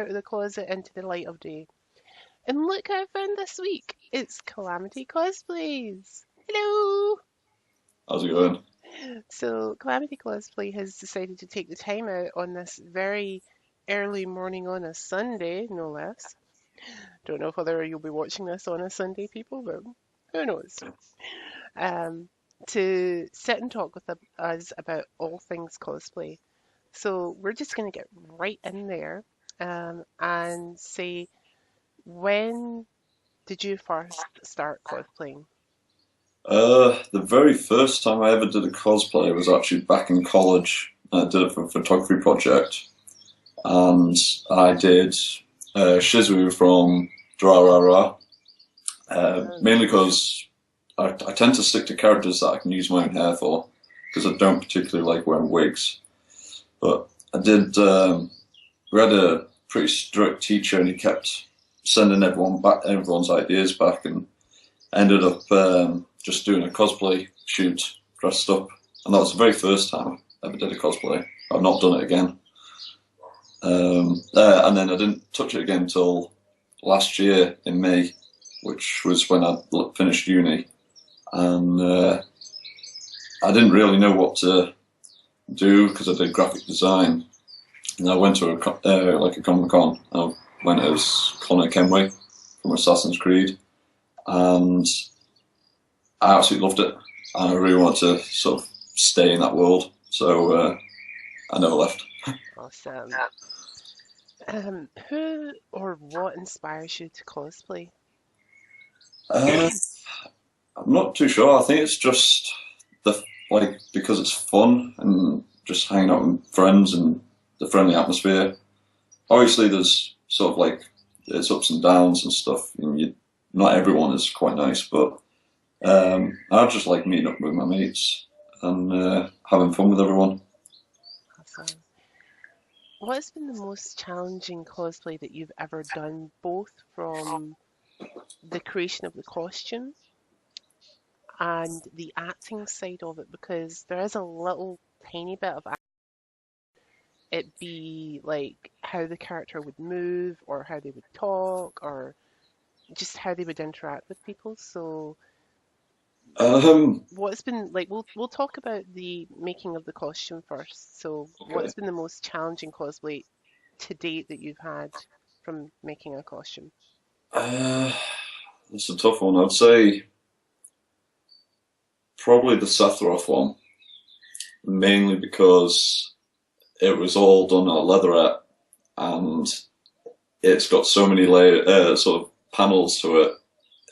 out of the closet into the light of day. And look who I found this week. It's Calamity Cosplays. Hello! How's it going? So Calamity Cosplay has decided to take the time out on this very early morning on a Sunday, no less. Don't know whether you'll be watching this on a Sunday, people, but who knows? Um, to sit and talk with us about all things cosplay. So we're just going to get right in there and say, when did you first start cosplaying? The very first time I ever did a cosplay was actually back in college. I did it for a photography project, and I did Shizu from Durarara, Um, mainly because I tend to stick to characters that I can use my own hair for, because I don't particularly like wearing wigs. But I did. We had a pretty strict teacher, and he kept sending everyone's ideas back, and ended up just doing a cosplay shoot dressed up, and that was the very first time I ever did a cosplay. I've not done it again, and then I didn't touch it again until last year in May, which was when I finished uni, and I didn't really know what to do because I did graphic design, and I went to like a Comic Con. I went as Connor Kenway from Assassin's Creed, and I absolutely loved it, and I really wanted to sort of stay in that world, so I never left. awesome. Who or what inspires you to cosplay? Uh, I'm not too sure. I think it's just the because it's fun and just hanging out with friends and the friendly atmosphere. Obviously, there's sort of like its ups and downs and stuff. Not everyone is quite nice, but I just like meeting up with my mates and having fun with everyone. Awesome. What's been the most challenging cosplay that you've ever done, both from the creation of the costume and the acting side of it? Because there is a little tiny bit of it be like how the character would move or how they would talk or just how they would interact with people. So Um, what's been like we'll talk about the making of the costume first. So okay. what's been the most challenging cosplay to date that you've had from making a costume? Uh, it's a tough one. I'd say probably the Sephiroth one, mainly because it was all done on a leatherette, and it's got so many sort of panels to it.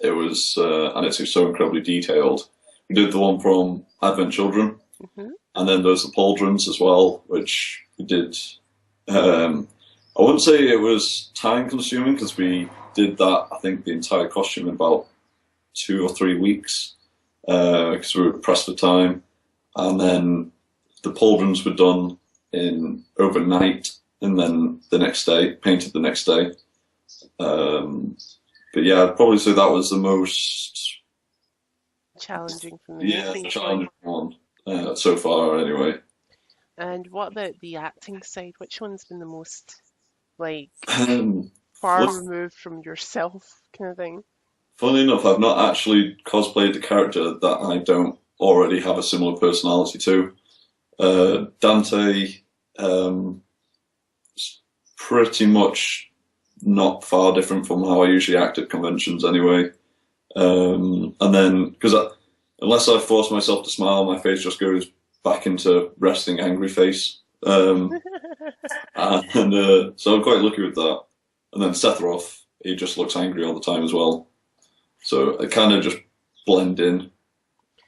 It was, and it's so incredibly detailed. We did the one from Advent Children, Hmm. and then there's the pauldrons as well, which we did. Um, I wouldn't say it was time consuming because we did that. I think the entire costume in about 2 or 3 weeks because we were pressed for time, and then the pauldrons were done in overnight, and then the next day painted the next day. Um, but yeah, I'd probably say that was the most Challenging from the making point. challenging one so far, anyway. And what about the acting side? Which one's been the most like Um, far well, removed from yourself kind of thing? Funnily enough, I've not actually cosplayed the character that I don't already have a similar personality to. Dante, um, is pretty much not far different from how I usually act at conventions, anyway. And then, unless I force myself to smile, my face just goes back into resting angry face. And so I'm quite lucky with that. And then Sephiroth, he just looks angry all the time as well. So I kind of just blend in.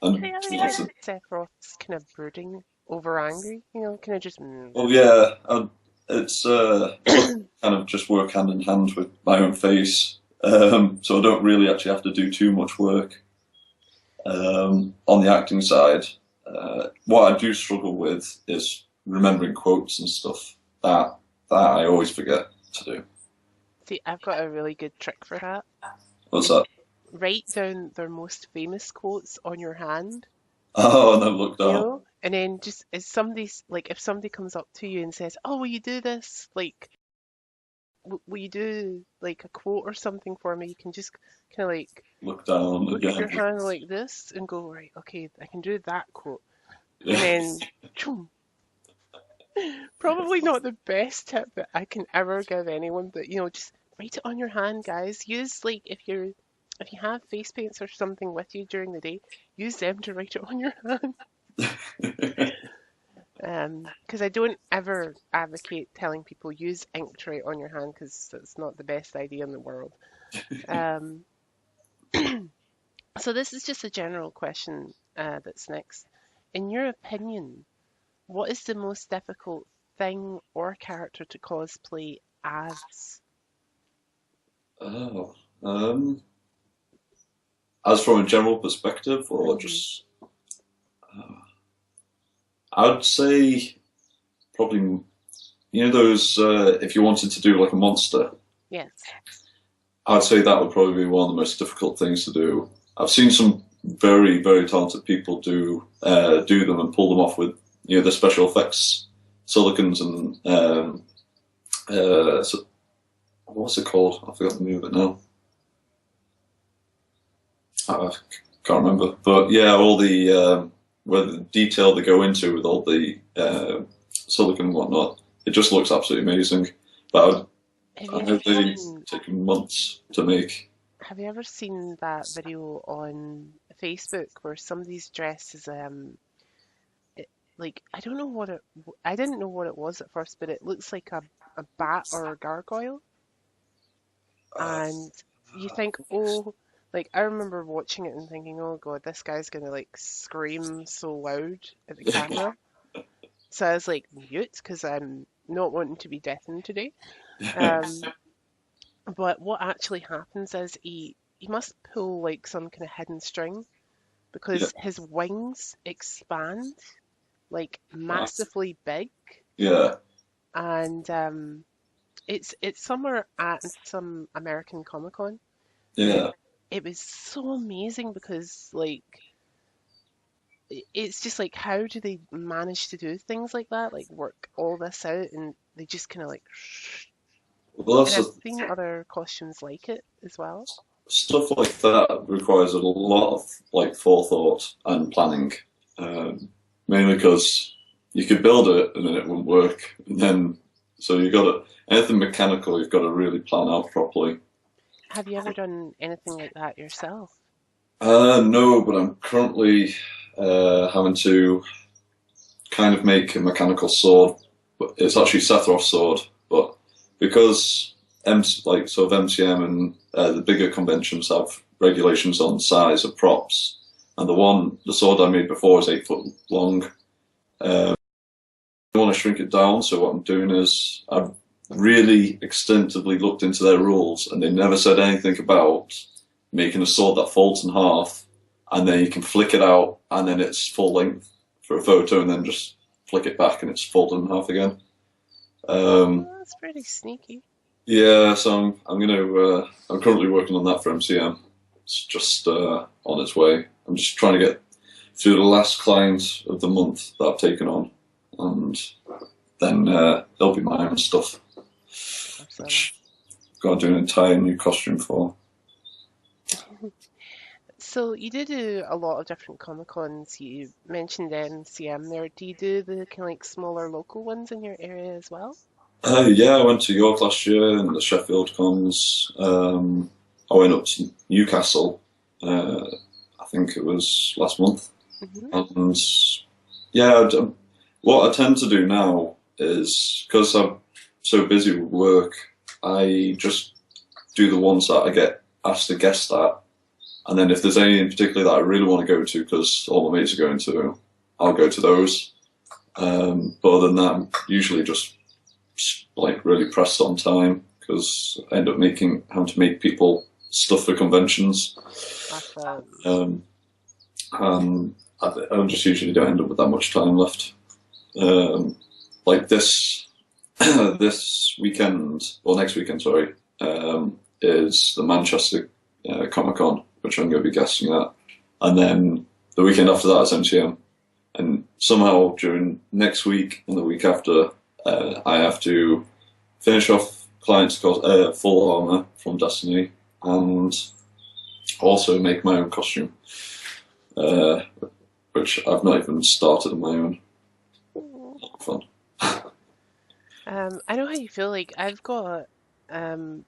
Can And I ever get Sephiroth's kind of brooding over angry? You know, kind of just well, yeah, it's kind of just work hand in hand with my own face. So I don't really actually have to do too much work on the acting side. What I do struggle with is remembering quotes and stuff. That I always forget to do. see, I've got a really good trick for that. What's that? Write down their most famous quotes on your hand, Oh, and I've looked you down. know, and then just as somebody's like, if somebody comes up to you and says, "Oh, will you do this?" Like, will you do like a quote or something for me? You can just kind of like Look down look at again. your hand like this and go, right, okay, I can do that quote. And Yeah. then, choom. Probably not the best tip that I can ever give anyone, but just write it on your hand, guys. Use like if you have face paints or something with you during the day, use them to write it on your hand. Because I don't ever advocate telling people use ink to write on your hand because that's not the best idea in the world. Um, so this is just a general question that's next. In your opinion, what is the most difficult thing or character to cosplay as? Oh, as from a general perspective, or Hmm. just, I'd say probably, those, if you wanted to do like a monster, Yes. I'd say that would probably be one of the most difficult things to do. I've seen some very, very talented people do them and pull them off with, the special effects, silicons and, so, what's it called? I forgot the name of it now. I can't remember, but yeah, all the where the detail they go into with all the silicon and whatnot, it just looks absolutely amazing. But Have I you ever know they've seen taken months to make. have you ever seen that video on Facebook where somebody's dressed as like I don't know what it I didn't know what it was at first, but it looks like a bat or a gargoyle, Uh, and you think, oh, like I remember watching it and thinking, oh God, this guy's gonna like scream so loud at the camera. So I was like, mute, because I'm not wanting to be deafened today. Um, but what actually happens is he must pull like some kind of hidden string yeah, because his wings expand like uh, massively big, yeah, and it's somewhere at some American Comic Con, but yeah. it was so amazing because like it's just like how do they manage to do things like that, like work all this out, and they just kind of like Well, and that's I've seen other costumes like it as well. stuff like that requires a lot of like forethought and planning. Um, Mainly because you could build it and then it wouldn't work, and then so you got to anything mechanical you've got to really plan out properly. Have you ever done anything like that yourself? No, but I'm currently having to kind of make a mechanical sword. But it's actually Sephiroth's sword, but because like sort of MCM and the bigger conventions have regulations on size of props, and the sword I made before is 8 foot long. I want to shrink it down, so what I'm doing is I've really extensively looked into their rules, and they never said anything about making a sword that folds in half, and then you can flick it out, and then it's full length for a photo, and then just flick it back, and it's folded in half again. Um, Oh, that's pretty sneaky. yeah, so I'm currently working on that for MCM. It's just on its way. I'm just trying to get through the last client of the month that I've taken on, and then there'll be my own stuff, Awesome. which I've got to do an entire new costume for. So you do a lot of different Comic Cons. You mentioned NCM there. Do you do the kind of like smaller local ones in your area as well? Yeah, I went to York last year and the Sheffield cons. I went up to Newcastle, uh, I think it was last month. Hmm. And yeah, what I tend to do now is because I'm so busy with work, I just do the ones that I get asked to guest at. And then if there's any in particular that I really want to go to because all my mates are going to, I'll go to those. But other than that, I'm usually just like really pressed on time because I end up having to make people stuff for conventions. Awesome. Um, I just usually don't end up with that much time left. Like this this weekend or next weekend, sorry, is the Manchester Comic Con, which I'm going to be guesting at, and then the weekend after that is MCM. And somehow during next week and the week after, I have to finish off clients full armor from Destiny, and also make my own costume, which I've not even started on my own. Fun. I know how you feel. Like I've got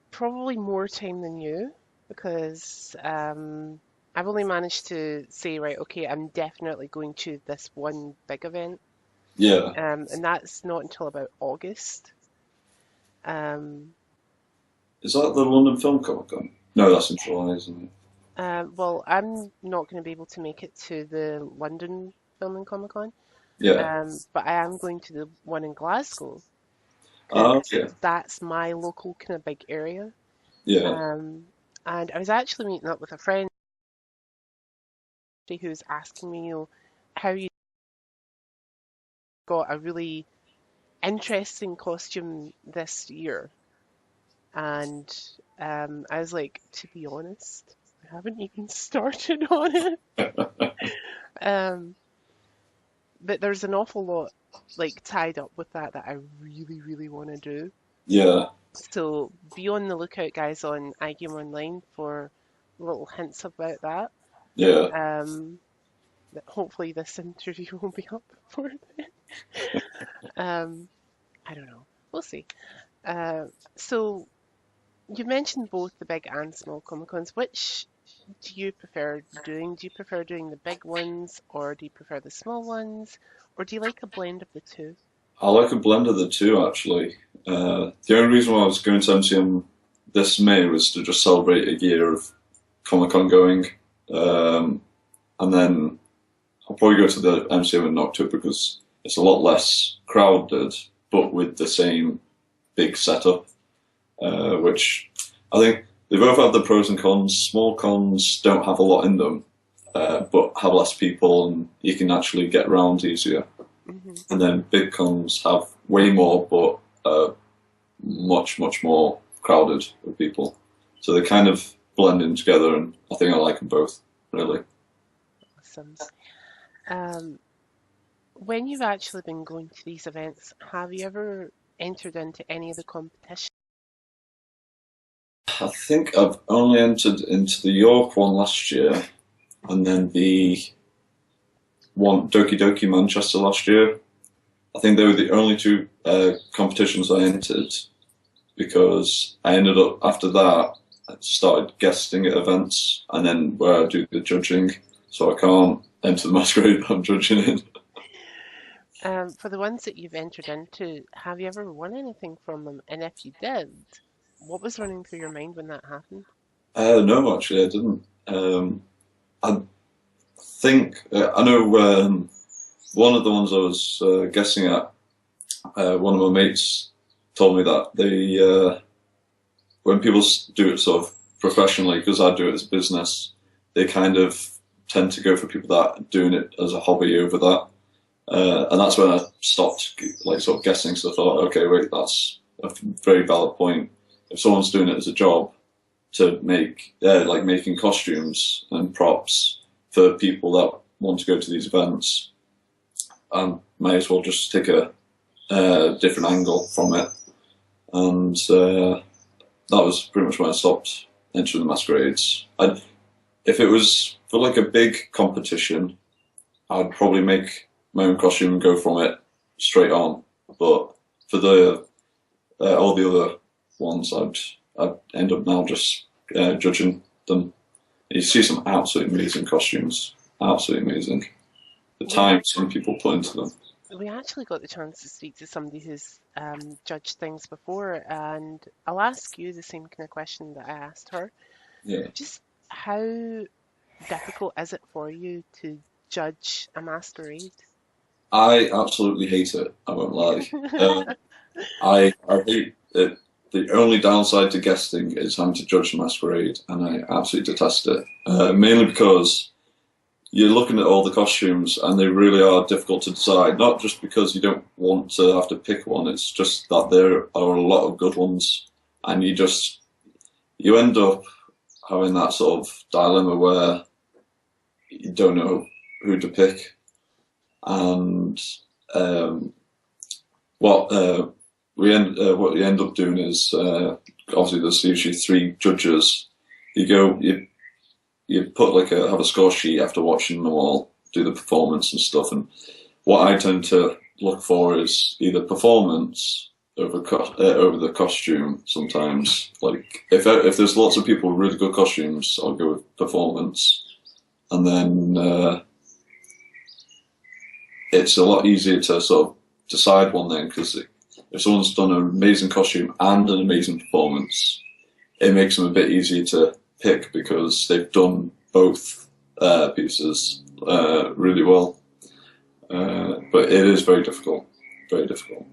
probably more time than you because I've only managed to say, right, okay, I'm definitely going to this one big event, Yeah. and that's not until about August. Um, Is that the London Film Comic Con? No, that's in July, isn't it? well, I'm not going to be able to make it to the London Film and Comic Con, Yeah. but I am going to the one in Glasgow Ah, because okay. that's my local kind of big area. Yeah. Um, and I was actually meeting up with a friend who's asking me, how you got a really interesting costume this year. And I was like, to be honest, I haven't even started on it. Um, but there's an awful lot like tied up with that I really, really want to do. Yeah. So be on the lookout, guys, on iGame Online for little hints about that. Yeah. Hopefully this interview will be up before then. Um, I don't know. We'll see. Uh, so you mentioned both the big and small Comic Cons. Which do you prefer doing? Do you prefer doing the big ones, or do you prefer the small ones, or do you like a blend of the two? I like a blend of the two, actually. The only reason why I was going to MCM this May was to just celebrate a year of Comic Con going. And then I'll probably go to the MCM in October because it's a lot less crowded, but with the same big setup, which I think they both have the pros and cons. Small cons don't have a lot in them, but have less people and you can actually get around easier. Hmm. And then big cons have way more, but much, much more crowded with people. So they kind of blend in together, and I think I like them both, really. Awesome. Um, when you've actually been going to these events, have you ever entered into any of the competitions? I think I've only entered into the York one last year, and then the one Doki Doki Manchester last year. I think they were the only two competitions I entered because I ended up after that I started guesting at events and then where I do the judging, so I can't enter the Masquerade that I'm judging in. For the ones that you've entered into, have you ever won anything from them? And if you did, what was running through your mind when that happened? No, actually, I didn't. I think I know one of the ones I was guessing at. One of my mates told me that when people do it sort of professionally, because I do it as a business, they kind of tend to go for people that are doing it as a hobby over that. And that's when I stopped like sort of guessing. So I thought, okay, wait, that's a very valid point. If someone's doing it as a job to make, like making costumes and props for people that want to go to these events, I may as well just take a different angle from it. And that was pretty much when I stopped entering the masquerades. If it was for like a big competition, I'd probably make my own costume and go from it straight on. But for the all the other ones, I'd end up now just judging them. You see some absolutely amazing costumes, absolutely amazing. The time some people put into them. We actually got the chance to speak to somebody who's judged things before, and I'll ask you the same kind of question that I asked her. Yeah. Just how difficult is it for you to judge a masquerade? I absolutely hate it. I won't lie. I hate it. The only downside to guesting is having to judge the masquerade, and I absolutely detest it. Mainly because you're looking at all the costumes, and they really are difficult to decide. Not just because you don't want to have to pick one; it's just that there are a lot of good ones, and you end up having that sort of dilemma where you don't know who to pick. And what what you end up doing is obviously there's usually three judges. You put have a score sheet after watching them all do the performance and stuff. And what I tend to look for is either performance over the costume. Sometimes, like if there's lots of people with really good costumes, I'll go with performance, and then it's a lot easier to sort of decide one then, because if someone's done an amazing costume and an amazing performance, it makes them a bit easier to pick because they've done both pieces really well. But it is very difficult, very difficult.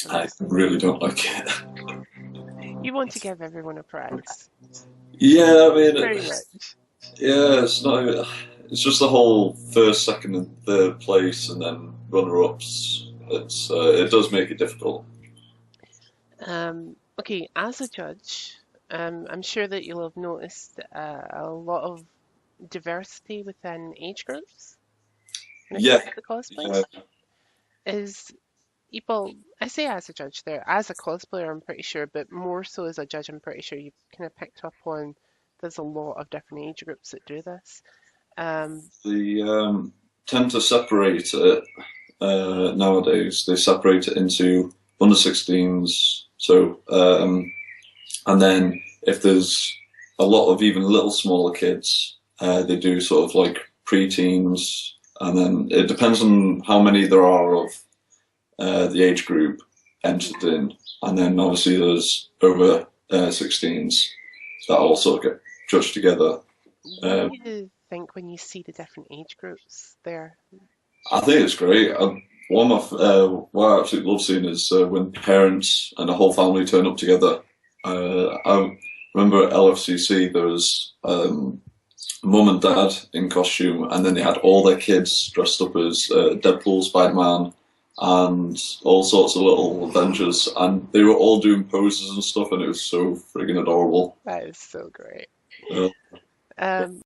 I really don't like it. You want to give everyone a prize. Yeah, I mean, Very much. yeah, it's not. It's just the whole first, second, and third place, and then runner-ups. It does make it difficult. Okay, as a judge, I'm sure that you'll have noticed a lot of diversity within age groups when it Yeah, comes to cosplays. yeah, Is people, I say as a judge there, as a cosplayer, I'm pretty sure, but more so as a judge, I'm pretty sure you kind of picked up on there's a lot of different age groups that do this. Um, they tend to separate it nowadays. They separate it into under 16s. So, and then if there's a lot of even little smaller kids, they do sort of like pre-teens, and then it depends on how many there are of the age group entered in, and then obviously there's over 16s that all sort of get judged together. what do Um, you think when you see the different age groups there? I think it's great. One of what I absolutely love seeing is when parents and the whole family turn up together. I remember at LFCC there was mum and dad in costume, and then they had all their kids dressed up as Deadpool, Spider-Man, and all sorts of little Avengers, and they were all doing poses and stuff, and it was so friggin' adorable. That is so great. Uh, Um,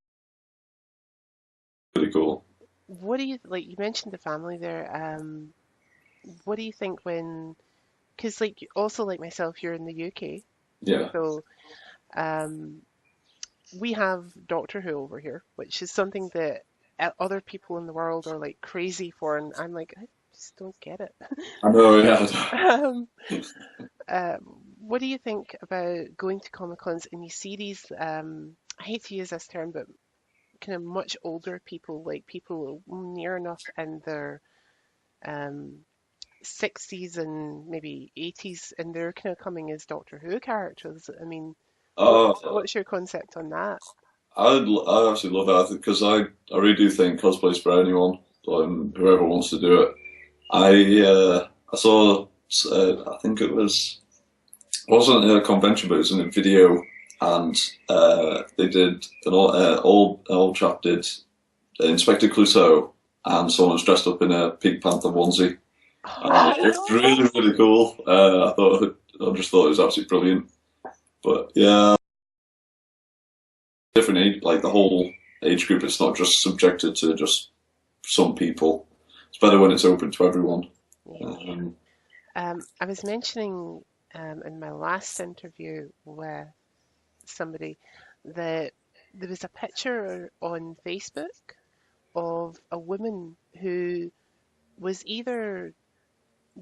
really cool. what do you like? You mentioned the family there. What do you think when? Because like also like myself, you're in the UK, Yeah. so um, we have Doctor Who over here, which is something that other people in the world are like crazy for, and I'm like, I just don't get it. I know, yeah. Um, uh, what do you think about going to Comic Cons and you see these, I hate to use this term, but kind of much older people, like people near enough in their um, 60s and maybe 80s, and they're kind of coming as Doctor Who characters. I mean, Oh, what's your concept on that? I absolutely love it because I really do think cosplay is for anyone, whoever wants to do it. I saw I think it wasn't in a convention, but it was in a video, and they did an old chap did Inspector Clouseau, and someone was dressed up in a Pink Panther onesie. It's really really cool. I just thought it was absolutely brilliant. But yeah, different age, like the whole age group. It's not just subjected to just some people. It's better when it's open to everyone. Yeah. Um, I was mentioning in my last interview with somebody that there was a picture on Facebook of a woman who was either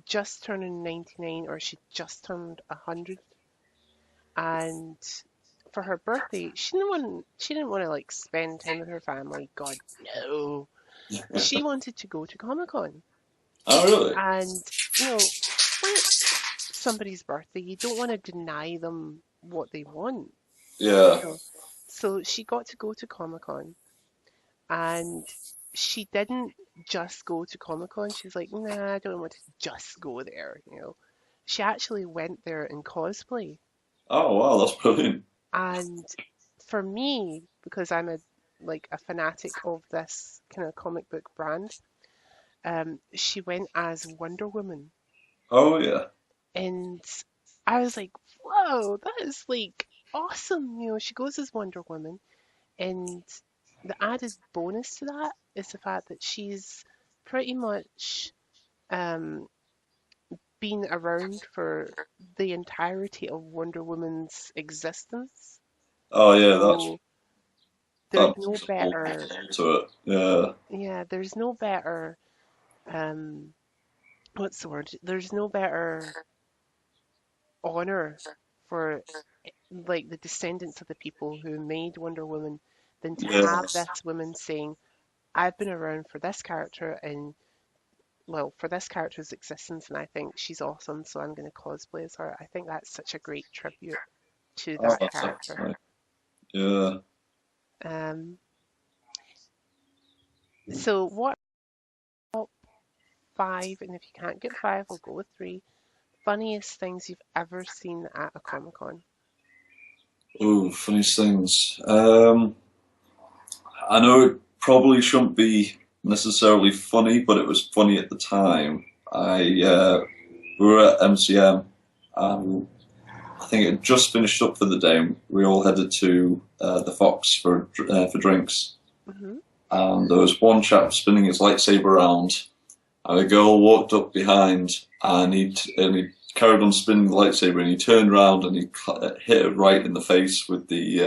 just turning 99 or she just turned 100, and for her birthday she didn't want to like spend time with her family. God, no. She wanted to go to Comic Con, oh really? and when it's somebody's birthday, you don't want to deny them what they want. Yeah. You know. So she got to go to Comic Con, and she didn't just go to Comic Con. She's like, nah, I don't want to just go there. She actually went there in cosplay. Oh wow, that's brilliant. And for me, because I'm a fanatic of this kind of comic book brand, she went as Wonder Woman. Oh yeah. And I was like, whoa, that is like awesome. She goes as Wonder Woman. And the added bonus to that is the fact that she's pretty much um, been around for the entirety of Wonder Woman's existence. Oh yeah, So there's that no puts a whole better, to it. Yeah, yeah, there's no better, um, what's the word? There's no better honor for like the descendants of the people who made Wonder Woman than to yeah. have this woman saying, I've been around for this character and well, for this character's existence, and I think she's awesome, so I'm going to cosplay as her. I think that's such a great tribute to Oh, that that's character. definitely. Yeah. Um, so what are top five, and if you can't get five, we'll go with three, funniest things you've ever seen at a Comic Con? Oh, funniest things. I know it probably shouldn't be necessarily funny, but it was funny at the time. We were at MCM, and I think it had just finished up for the day. And we all headed to the Fox for drinks, Hmm. and there was one chap spinning his lightsaber around, and a girl walked up behind, and he carried on spinning the lightsaber, and he turned around and he hit her right in the face with the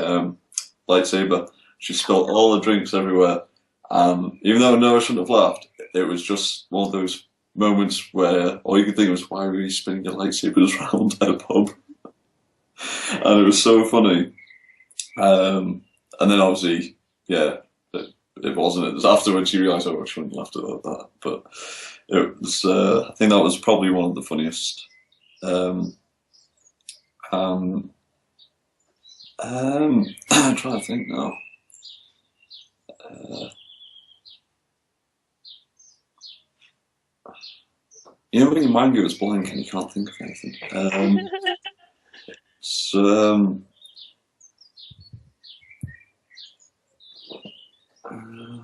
lightsaber. She spilled all the drinks everywhere, and even though no, I shouldn't have laughed, it was just one of those moments where all you could think was, why were you spinning your lightsabers around at a pub? And it was so funny. And then obviously, yeah, it wasn't. It was afterwards you realise, oh, I shouldn't have laughed at that. But it was, I think that was probably one of the funniest. Um, um, I'm trying to think now. Uh, you know when your mind goes blank and you can't think of anything. So, uh,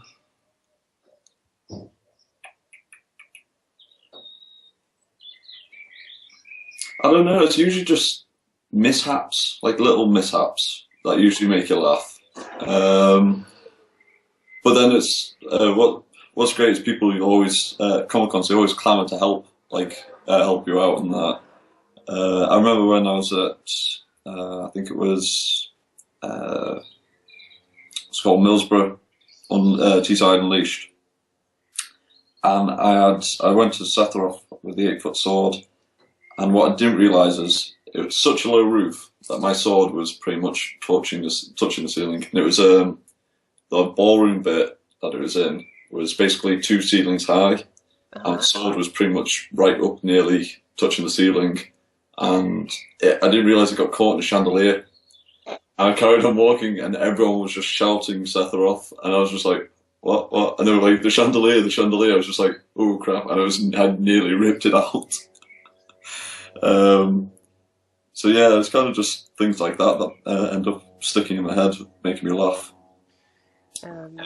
I don't know. It's usually just mishaps, like little mishaps that usually make you laugh. Um, but then it's what's great is people who always Comic Cons, they always clamour to help, like help you out and that. I remember when I was at I think it was uh, it's called Millsborough on Teesside Unleashed, and I went to Sephiroth with the 8 foot sword. And what I didn't realise is it was such a low roof that my sword was pretty much touching the ceiling. And it was the ballroom bit that it was in was basically 2 ceilings high, and the Uh-huh. sword was pretty much right up, nearly touching the ceiling. And I didn't realise it got caught in a chandelier. And I carried on walking, and everyone was just shouting Sephiroth, and I was just like, "What? What?" And they were like, "The chandelier, the chandelier." I was just like, "Oh crap!" And I'd nearly ripped it out. Um, so yeah, it's kind of just things like that end up sticking in my head, making me laugh. Um,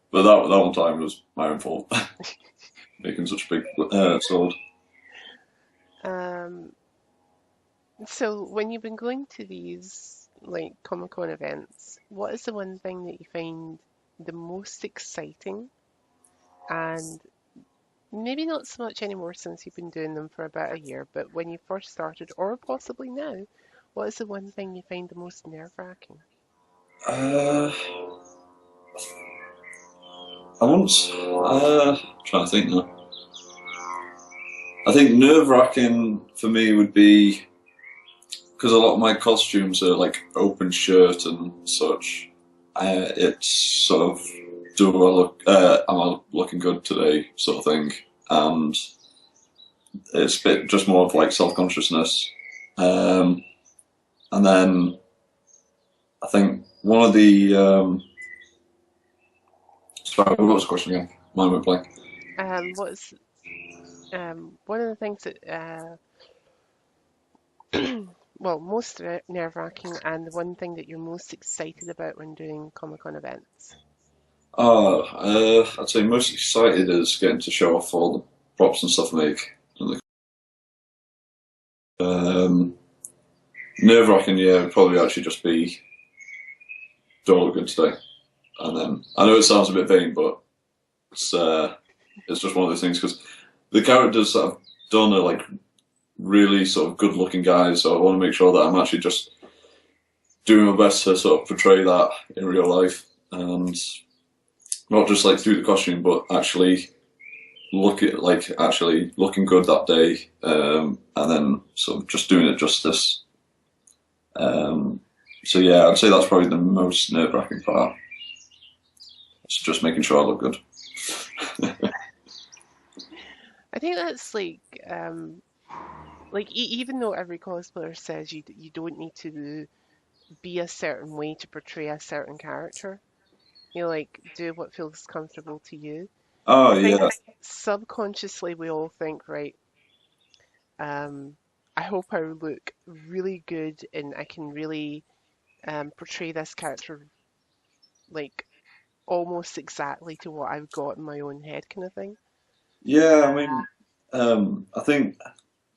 But that one time was my own fault, making such a big sword. um, so when you've been going to these like Comic Con events, what is the one thing that you find the most exciting and maybe not so much anymore since you've been doing them for about a year, but when you first started, or possibly now, what is the one thing you find the most nerve-wracking? Uh, I once trying to think now. I think nerve wracking for me would be because a lot of my costumes are like open shirt and such. It's sort of do I look am I looking good today sort of thing, and it's a bit just more of like self consciousness. Um, and then I think one of the sorry, what was the question again? Mine went blank. What's one of the things that well, most nerve-wracking and the one thing that you're most excited about when doing Comic-Con events? I'd say most excited is getting to show off all the props and stuff I make. Um, nerve wracking, yeah, would probably actually just be do I look good today? And then I know it sounds a bit vain, but it's just one of those things because the characters that I've done are like really sort of good looking guys, so I want to make sure that I'm actually just doing my best to sort of portray that in real life, and not just like through the costume, but actually actually looking good that day, and then sort of just doing it justice. So yeah, I'd say that's probably the most nerve-wracking part. It's just making sure I look good. I think that's like even though every cosplayer says you don't need to be a certain way to portray a certain character, you know, like do what feels comfortable to you. Oh I think yeah, subconsciously we all think, right, um, I hope I look really good and I can really portray this character like almost exactly to what I've got in my own head, kind of thing. yeah. I Uh, mean, I think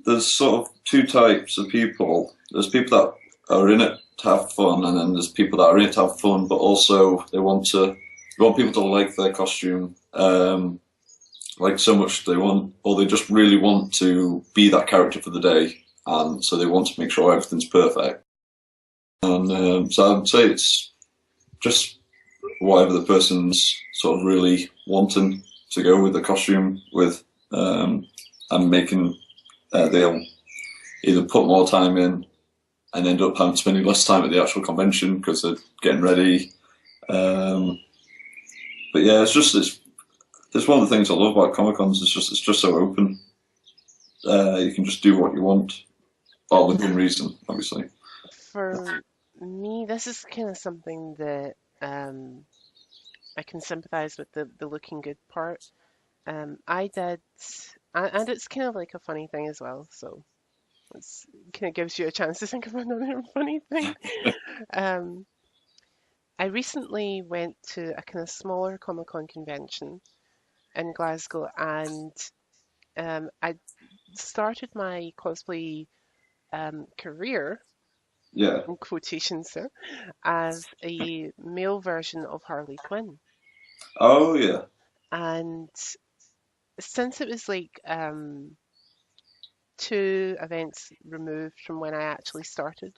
there's sort of two types of people. There's people that are in it to have fun, and then there's people that are in it to have fun, but also they want people to like their costume, like so much they want, or they just really want to be that character for the day, and so they want to make sure everything's perfect. And so I'd say it's just whatever the person's sort of really wanting to go with the costume with, and making they'll either put more time in and end up spending less time at the actual convention because they're getting ready. But yeah, it's one of the things I love about Comic Cons. It's just so open. You can just do what you want, all within reason, obviously. for me, this is kind of something that I can sympathize with the looking good part. I did, and it's kind of like a funny thing as well, so it's kind of gives you a chance to think of another funny thing. Um, I recently went to a kind of smaller Comic Con convention in Glasgow, and I started my cosplay career, Yeah. in quotations there, as a male version of Harley Quinn. Oh yeah. And since it was like two events removed from when I actually started,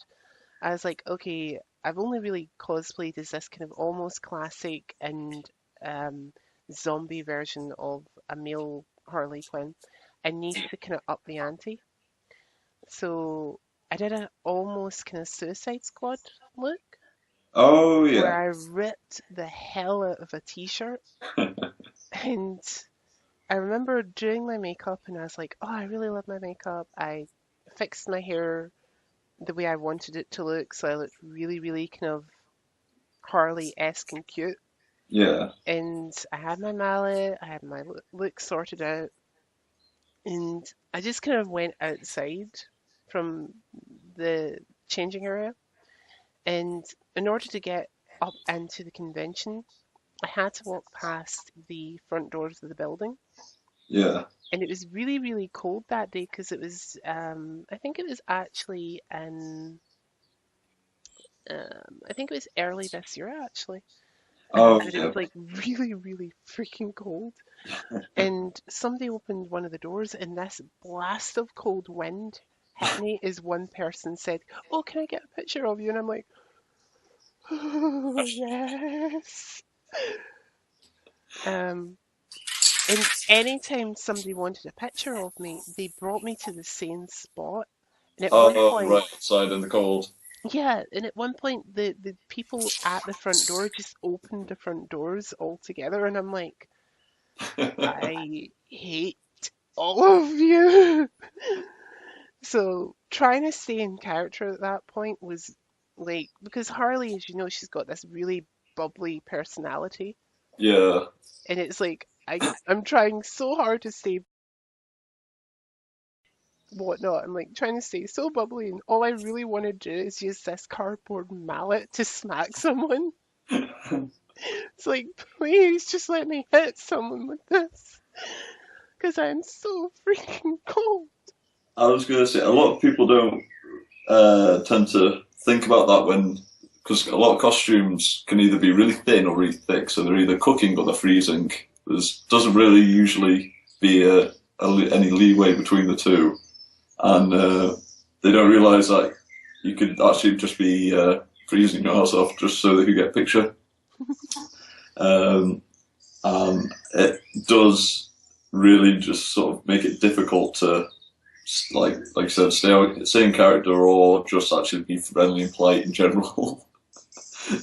I was like, okay, I've only really cosplayed as this kind of almost classic and um, zombie version of a male Harley Quinn. I need to kind of up the ante. So I did a almost kind of Suicide Squad look Oh where yeah. I ripped the hell out of a t-shirt. And I remember doing my makeup and I was like, oh, I really love my makeup. I fixed my hair the way I wanted it to look, so I looked really, really kind of Harley-esque and cute. Yeah. And I had my mallet, I had my look sorted out, and I just kind of went outside from the changing area. And in order to get up into the convention, I had to walk past the front doors of the building. Yeah. And it was really, really cold that day because it was, I think it was actually in, I think it was early this year actually. Oh But it yeah. was like really, really freaking cold. And somebody opened one of the doors, and this blast of cold wind hit me as one person said, oh, can I get a picture of you? And I'm like, oh, yes. Um, and anytime somebody wanted a picture of me, they brought me to the same spot. And at one Oh point, right, outside in the cold. yeah, and at one point, the people at the front door just opened the front doors altogether, and I'm like, I hate all of you. So trying to stay in character at that point was like, because Harley, as you know, she's got this really bubbly personality, Yeah. and it's like I'm trying so hard to stay whatnot. I'm like trying to stay so bubbly, and all I really want to do is use this cardboard mallet to smack someone. It's like, please just let me hit someone with this, because I'm so freaking cold. I was going to say a lot of people don't tend to think about that when, because a lot of costumes can either be really thin or really thick, so they're either cooking or they're freezing. There doesn't really usually be any leeway between the two. and they don't realise that you could actually just be freezing yourself just so they could get a picture. And it does really just sort of make it difficult to, like I said, stay in character or just actually be friendly and polite in general. I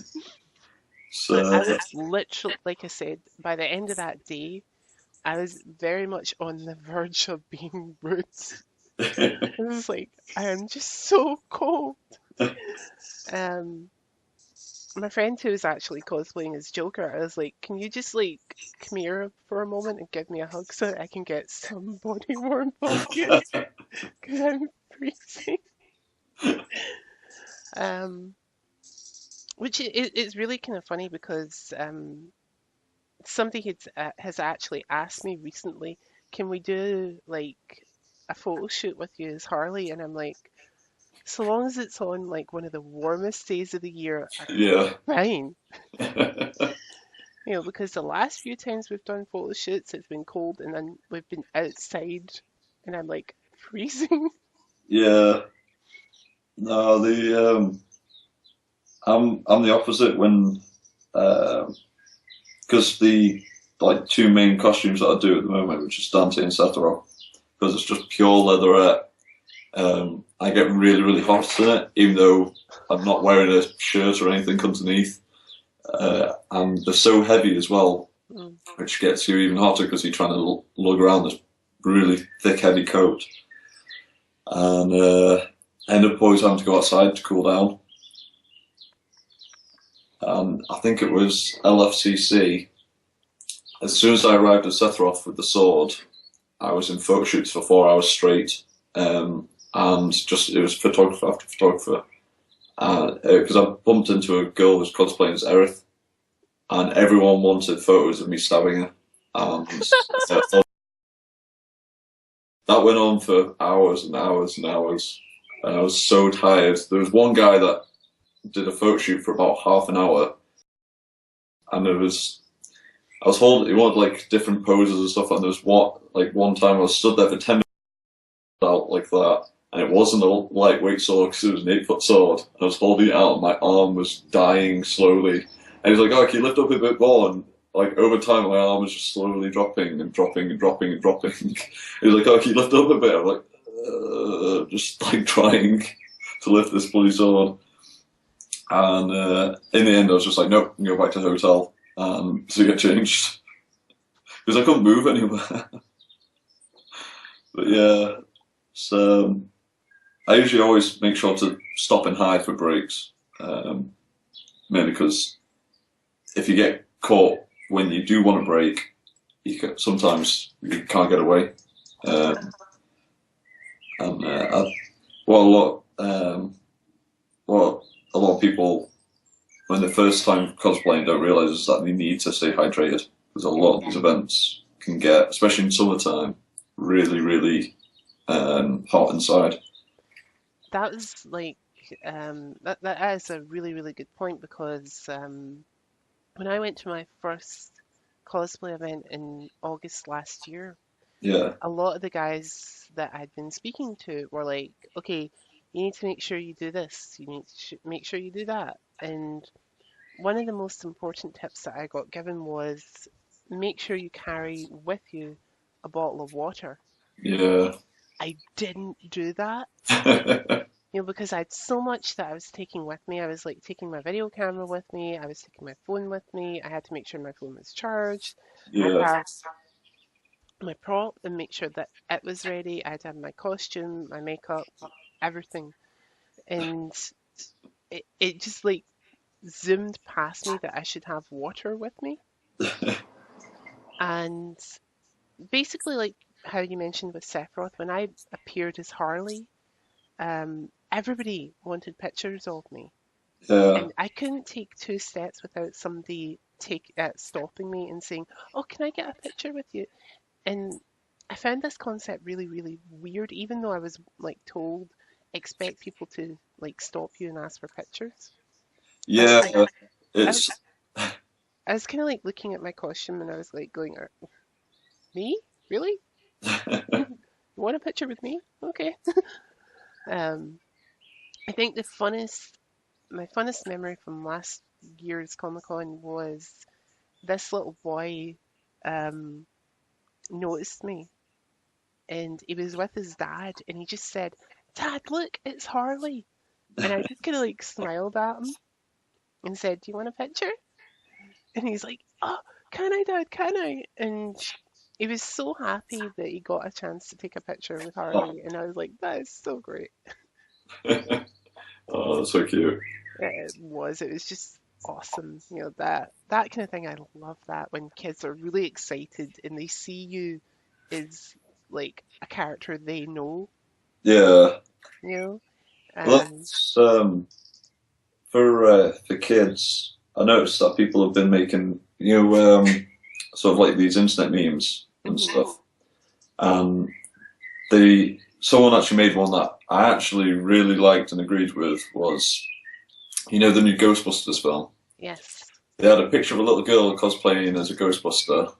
So was literally, like I said, by the end of that day, I was very much on the verge of being rude. I was like, I am just so cold. Um, my friend who was actually cosplaying as Joker, I was like, can you just like come here for a moment and give me a hug so that I can get some body warmth off you? Because I'm freezing. Um, which it's really kind of funny because somebody has actually asked me recently, can we do like a photo shoot with you as Harley? And I'm like, so long as it's on like one of the warmest days of the year, I'm yeah. fine. You know, because the last few times we've done photo shoots, it's been cold and then we've been outside and I'm like freezing. Yeah. No, I'm the opposite when because the like two main costumes that I do at the moment, which is Dante and Sephiroth, because it's just pure leatherette. I get really, really hot in it, even though I'm not wearing a shirt or anything underneath. And they're so heavy as well, Mm. which gets you even hotter because you're trying to lug around this really thick, heavy coat. And end up always having to go outside to cool down. And I think it was LFCC. As soon as I arrived at Sephiroth with the sword, I was in photo shoots for 4 hours straight. And just it was photographer after photographer. Because I bumped into a girl who was cosplaying as Aerith, and everyone wanted photos of me stabbing her. And that went on for hours and hours and hours. And I was so tired. There was one guy that did a photo shoot for about half an hour, and I was holding. He wanted like different poses and stuff. And there was one time I was stood there for 10 minutes out like that, and it wasn't a lightweight sword because it was an 8 foot sword. I was holding it out, and my arm was dying slowly. And he's like, "Oh, can you lift up a bit more?" And like over time, my arm was just slowly dropping and dropping and dropping and dropping. He's like, "Oh, can you lift up a bit?" I'm like, just like trying to lift this bloody sword. And in the end, I was just like, "Nope, I'm going back to the hotel to get changed," because I couldn't move anywhere. But yeah, so I usually always make sure to stop and hide for breaks, mainly because if you get caught when you do want to break, sometimes you can't get away. Um, and what a lot, what a lot of people when the first time cosplaying don't realise is that they need to stay hydrated because a lot of these events can get, especially in summertime, really, really hot inside. That was like that is a really, really good point because when I went to my first cosplay event in August last year, Yeah, a lot of the guys that I'd been speaking to were like, okay, you need to make sure you do this, you need to make sure you do that. And one of the most important tips that I got given was make sure you carry with you a bottle of water. yeah, I didn't do that, you know, because I had so much that I was taking with me. I was like taking my video camera with me, I was taking my phone with me, I had to make sure my phone was charged. I had to yeah. have my prop and make sure that it was ready. I had to have my costume, my makeup, everything. And it just like zoomed past me that I should have water with me. And basically, like how you mentioned with Sephiroth, when I appeared as Harley, everybody wanted pictures of me. Yeah, And I couldn't take two steps without somebody stopping me and saying, "Oh, can I get a picture with you?" And I found this concept really, really weird, even though I was like told expect people to like stop you and ask for pictures. I was yeah. kind I was, It's I was kind of like looking at my costume and I was like going, me? Really? You want a picture with me? Okay. Um, I think my funnest memory from last year's Comic Con was this little boy um, noticed me and he was with his dad and he just said, "Dad, look, it's Harley." And I just kind of like smiled at him and said, "Do you want a picture?" And he's like, "Oh, can I, Dad? Can I?" And he was so happy that he got a chance to take a picture with Oh, Harley. And I was like, that is so great. oh, that's so cute. It was. It was just awesome. That kind of thing. I love that when kids are really excited and they see you as like a character they know, Yeah. you know. Well, Um, that's, for kids, I noticed that people have been making, sort of like these internet memes and mhm. stuff. And someone actually made one that I actually really liked and agreed with was, the new Ghostbusters film. Yes. They had a picture of a little girl cosplaying as a Ghostbuster,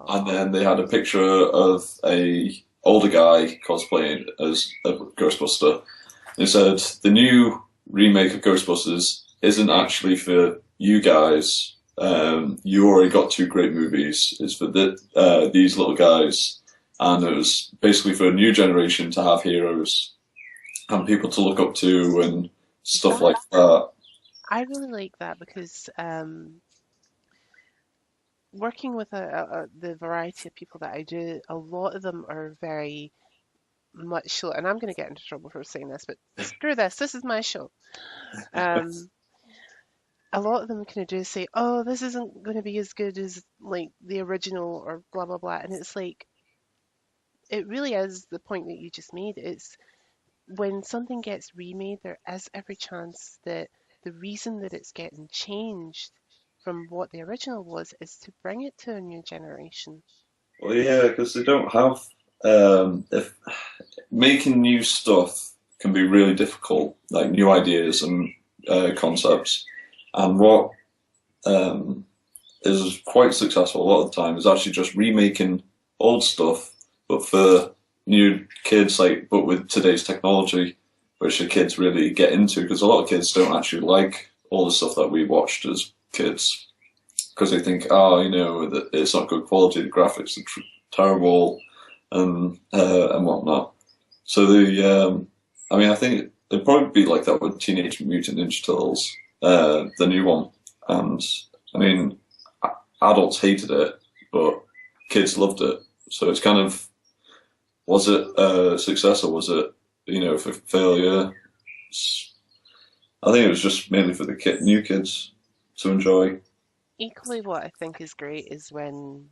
and Aw. then they had a picture of a older guy cosplaying as a Ghostbuster. They said the new remake of Ghostbusters isn't actually for you guys. You already got two great movies. It's for these little guys, and it was basically for a new generation to have heroes and people to look up to and stuff That like that. I really like that because working with the variety of people that I do, a lot of them are very much so, and I'm going to get into trouble for saying this, but screw this. This is my show. Um, a lot of them kind of do say, "Oh, this isn't going to be as good as like the original," or blah blah blah, and it's like it really is the point that you just made. It's when something gets remade, there is every chance that the reason that it's getting changed from what the original was is to bring it to a new generation. Well, yeah, because they don't have. If making new stuff can be really difficult, like new ideas and concepts, and what um, is quite successful a lot of the time is actually just remaking old stuff, but for new kids, like but with today's technology, which the kids really get into, because a lot of kids don't actually like all the stuff that we watched as kids, because they think, oh, that it's not good quality, the graphics are terrible, and whatnot. So I mean, I think it'd probably be like that with Teenage Mutant Ninja Turtles, the new one, and I mean, adults hated it, but kids loved it. So it's kind of, was it a success or was it, for failure? I think it was just mainly for the new kids to enjoy. Equally, what I think is great is when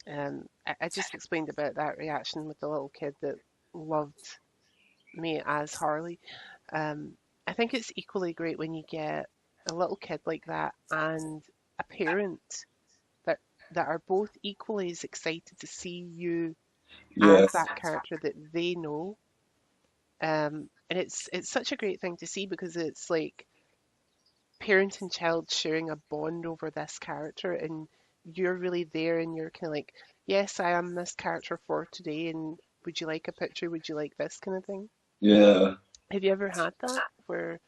I just explained about that reaction with the little kid that loved me as Harley. I think it's equally great when you get a little kid like that and a parent that that are both equally as excited to see you Yeah, as that character that they know. And it's such a great thing to see because it's like parent and child sharing a bond over this character, and you're really there, and you're kind of like, yes, I am this character for today, and would you like a picture? Would you like this kind of thing? yeah. Have you ever had that where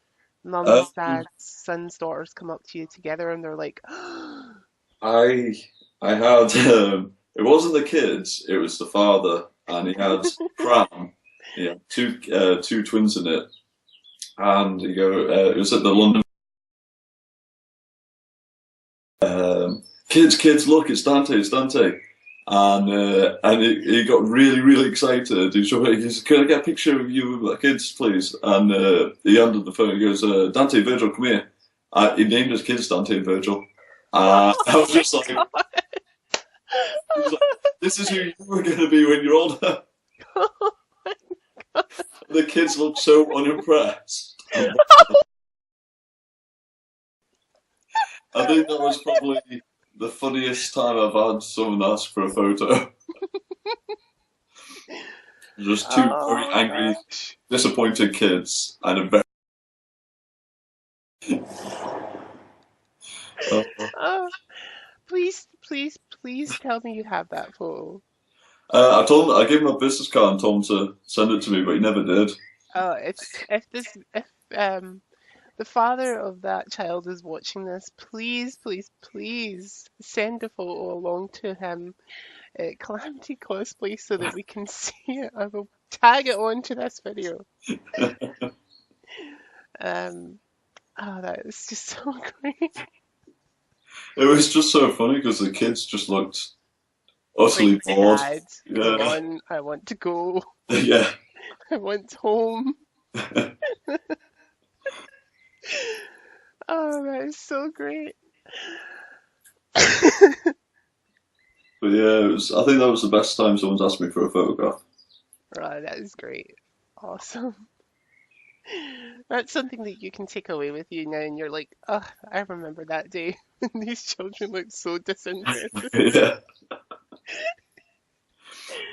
mums, Um, dads, sons, daughters come up to you together and they're like, I I had it wasn't the kids, it was the father, and he had pram. He had two twins in it, and it was at the London. Kids, look, it's Dante, and he got really, really excited. He's "Can I get a picture of you with my kids, please?" And he handed the phone. He goes, "Dante, Virgil, come here." He named his kids Dante and Virgil. oh I was my just like, God. "This is who you were going to be when you're older." The kids looked so unimpressed. I think that was probably the funniest time I've had someone ask for a photo. Just two very Oh my angry, gosh. disappointed kids, and a very. Uh, Oh, please, please, please tell me you have that photo. I gave him a business card and told him to send it to me, but he never did. Oh, if the father of that child is watching this, please, please, please send a photo along to him at Calamity Cosplay so that we can see it. I will tag it onto this video. Um, oh, that is just so great. It was just so funny because the kids just looked Like, utterly bored. Dad, come Yeah, on, I want to go. yeah. I want home. Oh, that is so great. But yeah, I think that was the best time someone's asked me for a photograph. Oh, that is great. Awesome. That's something that you can take away with you now, and you're like, oh, I remember that day when these children looked so disinterested. Yeah,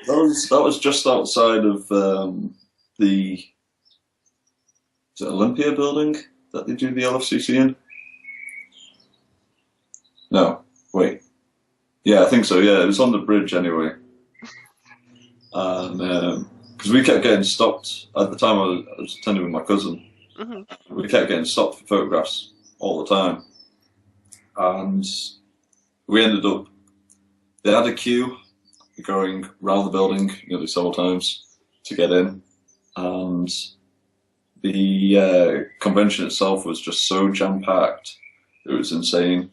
that was just outside of the is it Olympia building that they do the LFCC in. No, wait. Yeah, I think so. Yeah, it was on the bridge anyway, and because we kept getting stopped at the time I was attending with my cousin, Hmm. we kept getting stopped for photographs all the time, and we ended up. They had a queue going round the building nearly several times to get in, and the convention itself was just so jam packed. It was insane,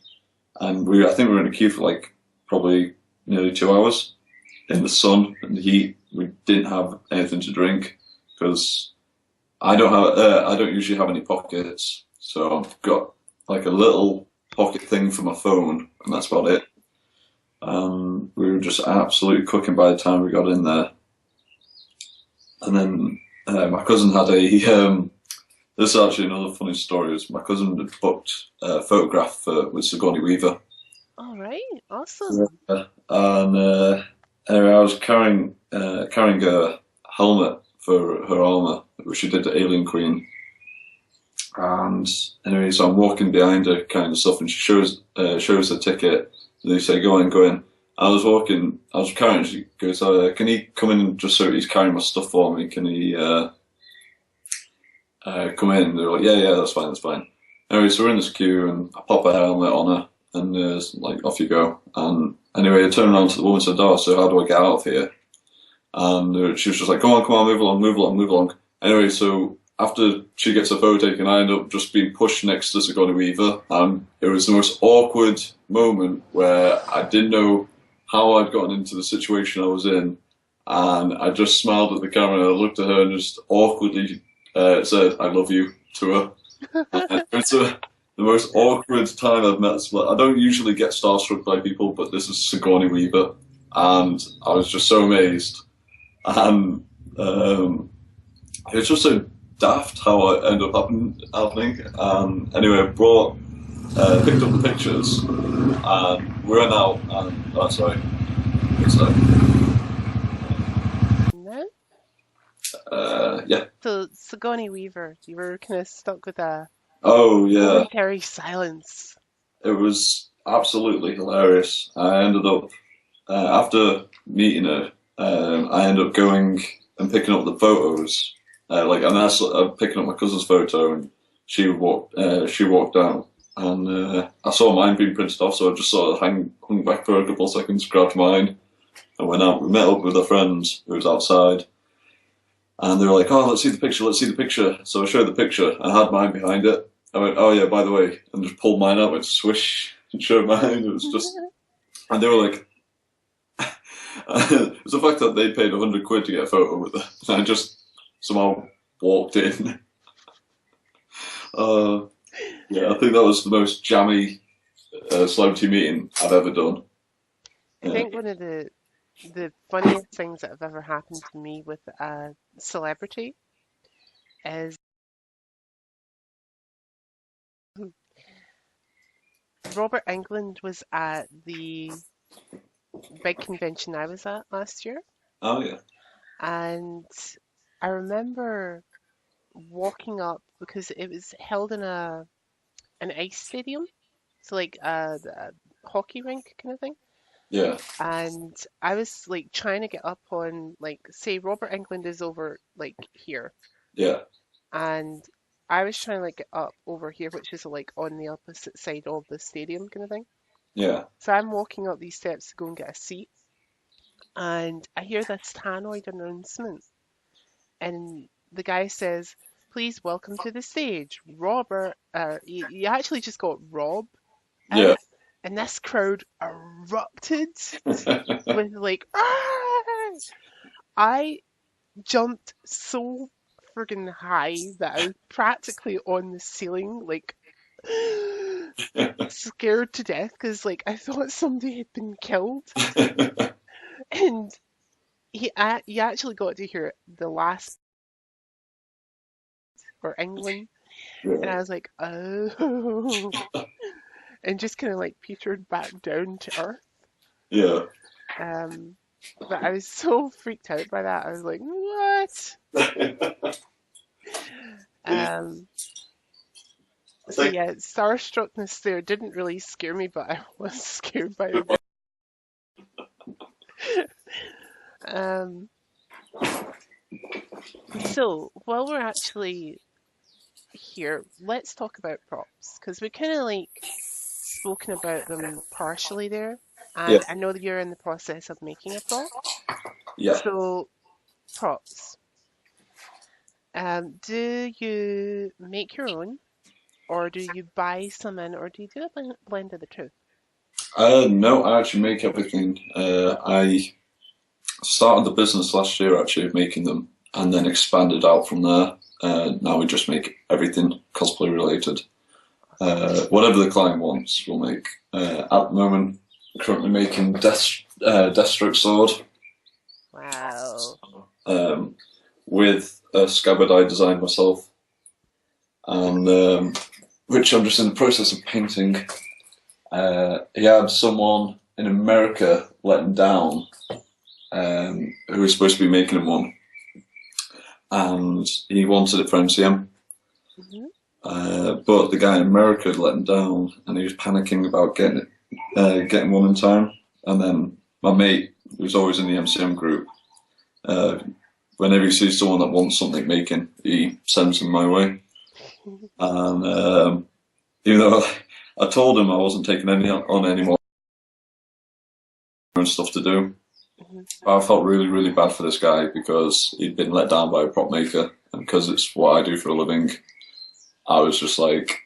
and I think we were in a queue for like probably nearly 2 hours in the sun and the heat. We didn't have anything to drink because I don't usually have any pockets, so I've got like a little pocket thing for my phone, and that's about it. We were just absolutely cooking by the time we got in there. And then my cousin had this is actually another funny story. Is my cousin had booked a photograph with Sigourney Weaver. All right, awesome. Yeah. And anyway, I was carrying a helmet for her armor, which she did to Alien Queen. And anyway, so I'm walking behind her, kind of stuff, and she shows the ticket. And they say, "Go in, go in." I was carrying. She goes, "Can he come in just so he's carrying my stuff for me? Can he come in?" And they're like, "Yeah, yeah, that's fine, that's fine." Anyway, so we're in this queue, and I pop a helmet on her, and like off you go. And anyway, I turn around to the woman and said, "Oh, so how do I get out of here?" And she was just like, come on, move along, move along, move along." Anyway, so after she gets a photo taken, I end up just being pushed next to Sigourney Weaver, and it was the most awkward moment where I didn't know how I'd gotten into the situation I was in, and I just smiled at the camera and I looked at her and just awkwardly said, "I love you" to her. And it's the most awkward time I've met. I don't usually get starstruck by people, but this is Sigourney Weaver, and I was just so amazed. And it was just so daft how it ended up happening. Anyway, picked up the pictures, and we went out. And oh, sorry, so No? yeah. So, Sigourney Weaver, you were kind of stuck with a Oh yeah, momentary silence. it was absolutely hilarious. I ended up after meeting her, I ended up going and picking up the photos. And picking up my cousin's photo, and she walked down, and I saw mine being printed off, so I just sort of hung back for a couple of seconds, grabbed mine, and went out. We met up with our friends who was outside, and they were like, "Oh, let's see the picture, let's see the picture." So I showed the picture, and I had mine behind it. I went, "Oh yeah, by the way," and just pulled mine out, went swish, and showed mine. It was just, and they were like, it was the fact that they paid 100 quid to get a photo with her. And I just somehow walked in. Uh, yeah, I think that was the most jammy celebrity meeting I've ever done. I think one of the funniest things that have ever happened to me with a celebrity is Robert Englund was at the big convention I was at last year, Oh yeah. and I remember walking up because it was held in an ice stadium, so like a hockey rink kind of thing. Yeah. and I was like trying to get up on, like, say Robert Englund is over like here, Yeah. and I was trying to like get up over here, which is like on the opposite side of the stadium kind of thing. Yeah. So I'm walking up these steps to go and get a seat, and I hear this tannoy announcement, and the guy says, "Please welcome to the stage, Robert." He actually just got Rob Yeah. out, and this crowd erupted with like, "Ah!" I jumped so friggin' high that I was practically on the ceiling, like scared to death because like I thought somebody had been killed, and he actually got to hear the last for England, and Yeah. I was like, oh, and just kind of like petered back down to earth. Yeah. Um, but I was so freaked out by that. I was like, what? I Um, so think yeah, starstruckness there didn't really scare me, but I was scared by the. Um, so while we're actually here, let's talk about props because we kind of like spoken about them partially there, yeah. and I know that you're in the process of making a prop. Yeah. So props, do you make your own, or do you buy some in, or do you do a blend of the two? No, I actually make everything. I started the business last year actually of making them and then expanded out from there. Now we just make everything cosplay related. Whatever the client wants, we'll make. At the moment, currently making Deathstroke sword Wow. um, with a scabbard I designed myself, and which I'm just in the process of painting. He had someone in America let him down who was supposed to be making him one, and he wanted it for MCM. Hmm. But the guy in America had let him down, and he was panicking about getting one in time. And then my mate, who's always in the MCM group, uh, whenever he sees someone that wants something making, he sends them my way. And even though I told him I wasn't taking any more stuff to do, Hmm. I felt really, really bad for this guy because he'd been let down by a prop maker, and because it's what I do for a living, I was just like,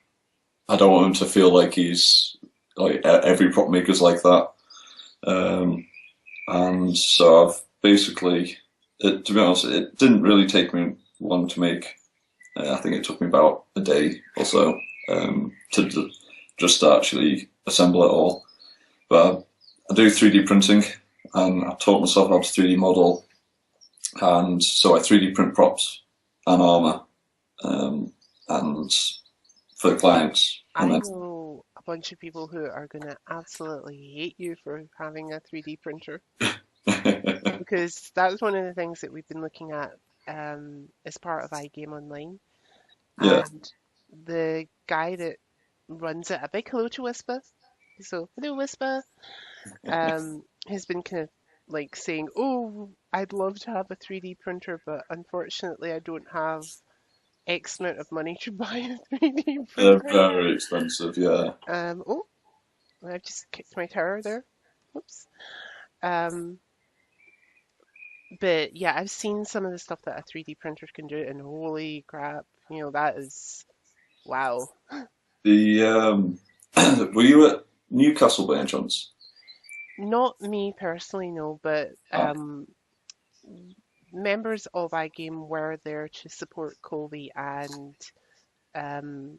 I don't want him to feel like he's like every prop maker's like that. Um, and so I've basically, to be honest, it didn't really take me long to make. I think it took me about a day or so to just to actually assemble it all. But I do 3D printing, and I taught myself how to 3D model, and so I 3D print props and armor, and for the clients, and I know a bunch of people who are going to absolutely hate you for having a 3D printer then because that was one of the things that we've been looking at as part of iGame Online. yeah, And the guy that runs it, a big hello to Whisper. So, hello, Whisper, has been kind of like saying, "Oh, I'd love to have a 3D printer, but unfortunately, I don't have X amount of money to buy a 3D they're printer." very expensive. Yeah, Oh, I just kicked my tower there. Oops. Um, but yeah, I've seen some of the stuff that a 3D printer can do, and holy crap, that is wow. the were you at Newcastle by any chance? Not me personally, no, but Oh, members of iGame were there to support Colby and um,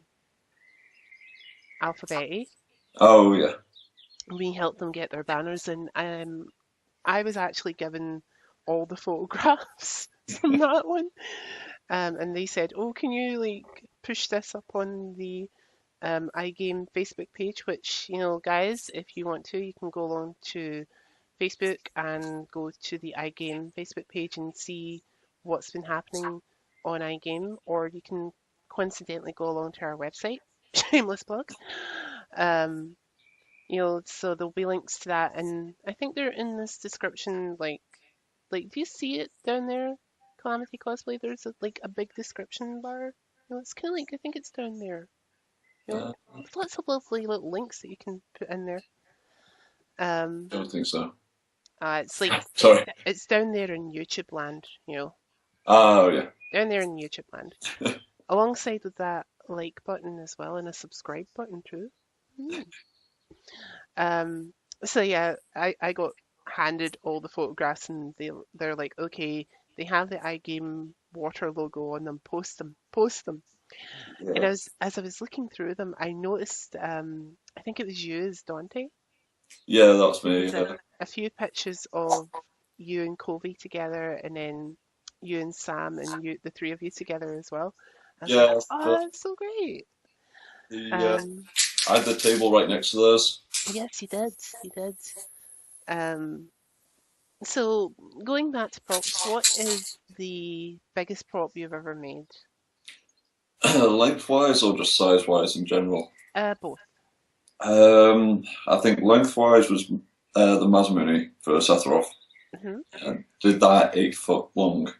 Alphabeti. oh yeah, We helped them get their banners, and I was actually given all the photographs from that one. And they said, "Oh, can you like push this up on the iGame Facebook page?" Which, guys, if you want to, you can go along to Facebook and go to the iGame Facebook page and see what's been happening on iGame, or you can coincidentally go along to our website. Shameless plug. Um, So there'll be links to that, and I think they're in this description. Do you see it down there, Calamity Cosplay? There's like a big description bar. It's kind of like I think it's down there. Uh, There's lots of lovely little links that you can put in there. Um, don't think so. it's like Sorry. it's down there in YouTube land. Oh yeah. Down there in YouTube land. Alongside with that like button as well, and a subscribe button too. Mm. Um, so yeah, I got handed all the photographs, and they're like, okay, they have the iGame water logo on them. Post them, post them. And Yeah. as I was looking through them, I noticed I think it was you as Dante. Yeah, that's me. There's a few pictures of you and Covey together, and then you and Sam, and the three of you together as well. I was like, Yeah. oh, that's so great. Um, I had the table right next to theirs. yes, you did. You did. Um, so going back to props, what is the biggest prop you've ever made? Lengthwise or just size-wise in general? Both. I think lengthwise was the Mazmuni for Sephiroth. Hmm. Did that 8 foot long.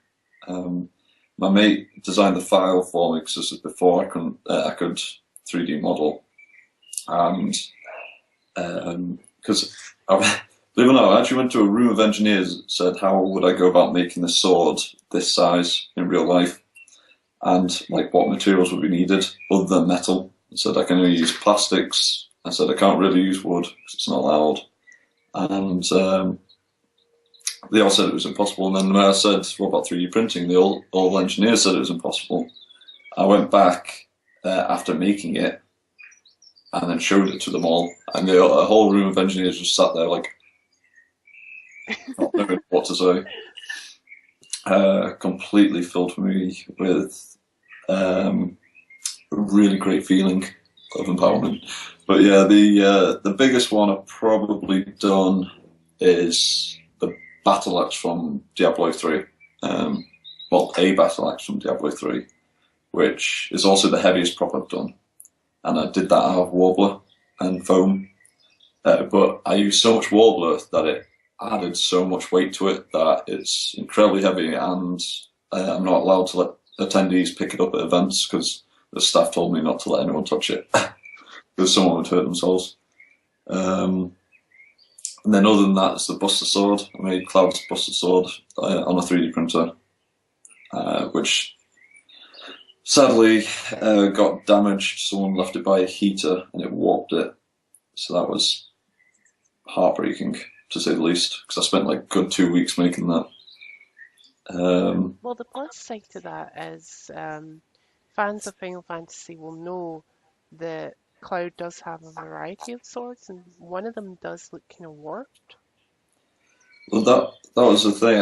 My mate designed the file for me because this was before I could 3D model, and because believe it or not, I actually went to a room of engineers that said, how would I go about making the sword this size in real life? And like what materials would be needed other than metal. I said I can only use plastics. I said I can't really use wood because it's not allowed. And they all said it was impossible. And then when I said, what about 3D printing? All the engineers said it was impossible. I went back after making it and then showed it to them all. And the whole room of engineers just sat there like, not knowing what to say. Completely filled me with a really great feeling of empowerment. But yeah, the biggest one I've probably done is the battle axe from Diablo 3. Well, a battle axe from Diablo 3, which is also the heaviest prop I've done. And I did that out of Warbler and foam. But I used so much Warbler that it added so much weight to it that it's incredibly heavy, and I'm not allowed to let attendees pick it up at events because the staff told me not to let anyone touch it because someone would hurt themselves. And then other than that, it's the Buster Sword. I made Cloud's Buster Sword on a 3D printer, which sadly got damaged. Someone left it by a heater and it warped it. So that was heartbreaking, to say the least, because I spent like a good 2 weeks making that. Well, the plus side to that is fans of Final Fantasy will know that Cloud does have a variety of swords, and one of them does look kind of warped. Well, that was the thing.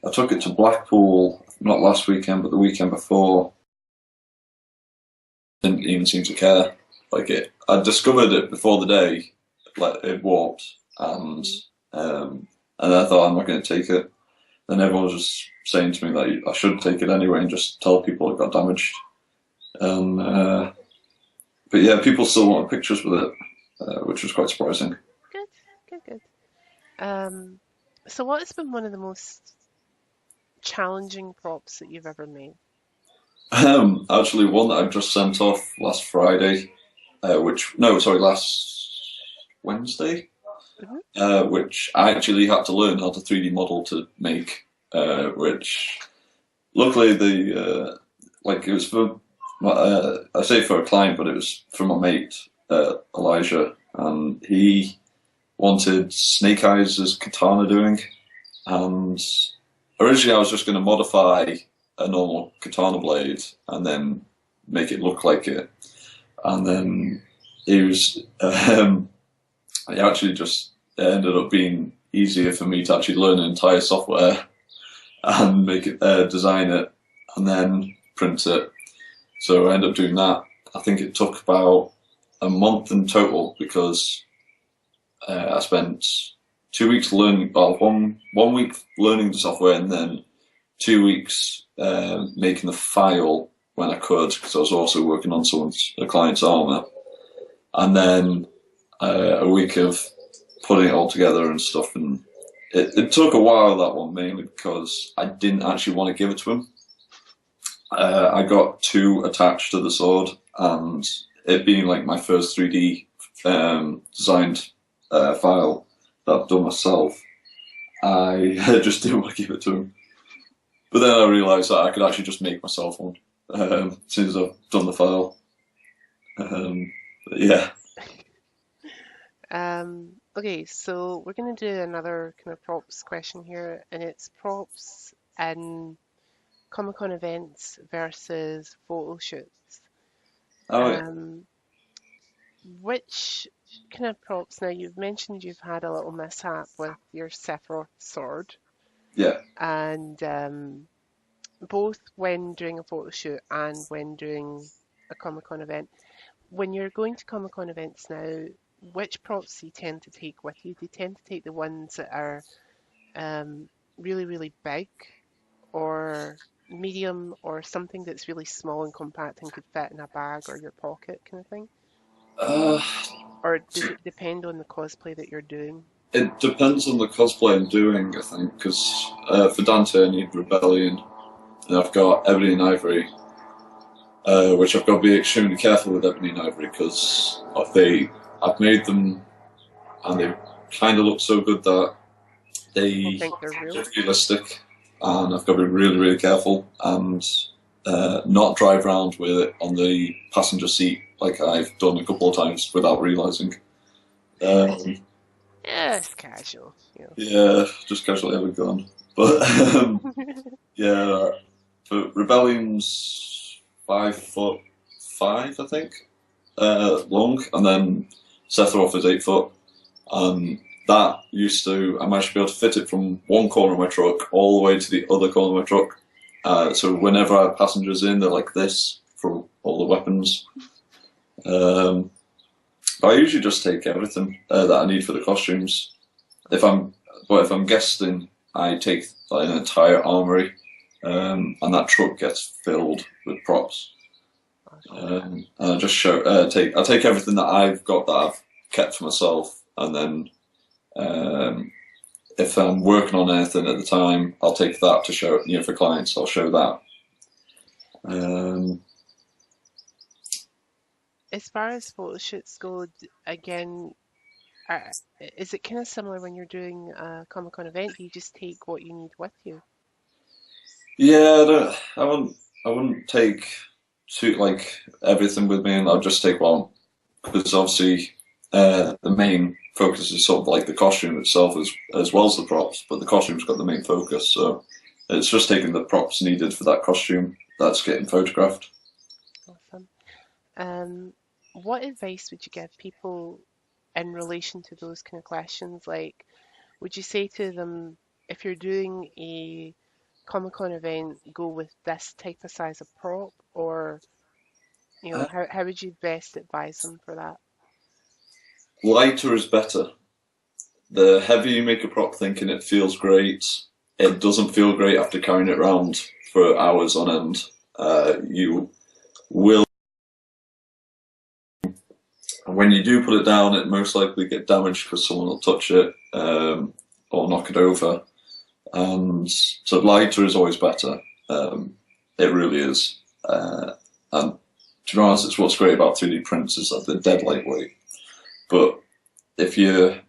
I took it to Blackpool not last weekend, but the weekend before. Didn't even seem to care. Like I discovered it before the day, like it warped, and I thought I'm not going to take it. Then everyone was just saying to me that I should take it anyway and just tell people it got damaged. But yeah, people still wanted pictures with it, which was quite surprising. Good, good, good. So what has been one of the most challenging props that you've ever made? Actually, one that I just sent off last Friday, last Wednesday, which I actually had to learn how to 3D model to make, which luckily it was for, I say for a client, but it was for my mate, Elijah, and he wanted Snake Eyes as Katana doing, and originally I was just going to modify a normal katana blade and then make it look like it. And then it actually just ended up being easier for me to actually learn an entire software and make it, design it, and then print it. So I ended up doing that. I think it took about a month in total because I spent 2 weeks learning, one week learning the software, and then 2 weeks making the file when I could, because I was also working on a client's armor. and then a week of putting it all together and stuff. And it took a while, that one, mainly because I didn't actually want to give it to him. I got too attached to the sword, and it being like my first 3D designed file that I've done myself, I just didn't want to give it to him. But then I realised that I could actually just make myself one as soon as I've done the file. Yeah. Okay, so we're going to do another kind of props question here, and it's props in Comic-Con events versus photo shoots. Oh, yeah. Which kind of props, now you've mentioned you've had a little mishap with your Sephiroth sword, Yeah. and both when doing a photo shoot and when doing a Comic-Con event. When you're going to Comic-Con events now, which props do you tend to take with you? Do you tend to take the ones that are really, really big, or medium, or something that's really small and compact and could fit in a bag or your pocket kind of thing? Uh, Or does it depend on the cosplay that you're doing? it depends on the cosplay I'm doing, I think, because for Dante I need Rebellion, and I've got Ebony and Ivory, which I've got to be extremely careful with Ebony and Ivory because I've made them and they kind of look so good that People they think they're real. are realistic, and I've got to be really, really careful and not drive around with it on the passenger seat like I've done a couple of times without realising. Yes, casual. Yeah, just casually have a gun. But yeah, but Rebellion's 5'5", I think, long, and then Sephiroth is 8 foot. That used to, I managed to be able to fit it from one corner of my truck all the way to the other corner of my truck. So whenever I have passengers in, they're like this for all the weapons. I usually just take everything that I need for the costumes. If I'm guesting, I take like an entire armory, and that truck gets filled with props. And I just I take everything that I've got that I've kept for myself, and then if I'm working on anything at the time, I'll take that to show, for clients. I'll show that. As far as photo shoots go, again, is it kind of similar when you're doing a Comic-Con event? Do you just take what you need with you? Yeah, I wouldn't take everything with me, and I'll just take one because obviously the main focus is sort of like the costume itself as well as the props, but the costume's got the main focus, so it's just taking the props needed for that costume that's getting photographed. Awesome. What advice would you give people in relation to those kind of questions? Like, would you say to them, if you're doing a Comic-Con event, go with this type of size of prop, or how would you best advise them for that? Lighter is better. The heavier you make a prop thinking it feels great, it doesn't feel great after carrying it around for hours on end. You will, and when you do put it down, it most likely get damaged because someone will touch it or knock it over. And so lighter is always better. It really is. And to be honest, it's what's great about 3D prints is that they're dead lightweight. But if you're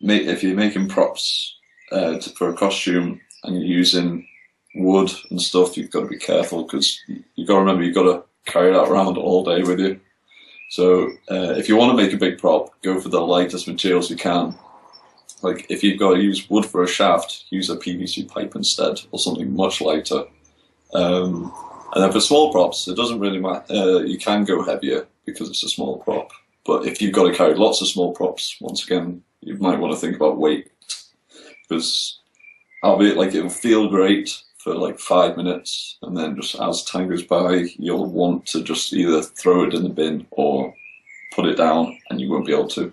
making props for a costume and you're using wood and stuff, you've got to be careful because you've got to remember you've got to carry that around all day with you. So if you want to make a big prop, go for the lightest materials you can. Like if you've got to use wood for a shaft, use a PVC pipe instead, or something much lighter. And then for small props, it doesn't really matter. You can go heavier because it's a small prop. But if you've got to carry lots of small props, once again, you might want to think about weight. Because albeit like it'll feel great for like 5 minutes, and then just as time goes by, you'll want to just either throw it in the bin or put it down, and you won't be able to.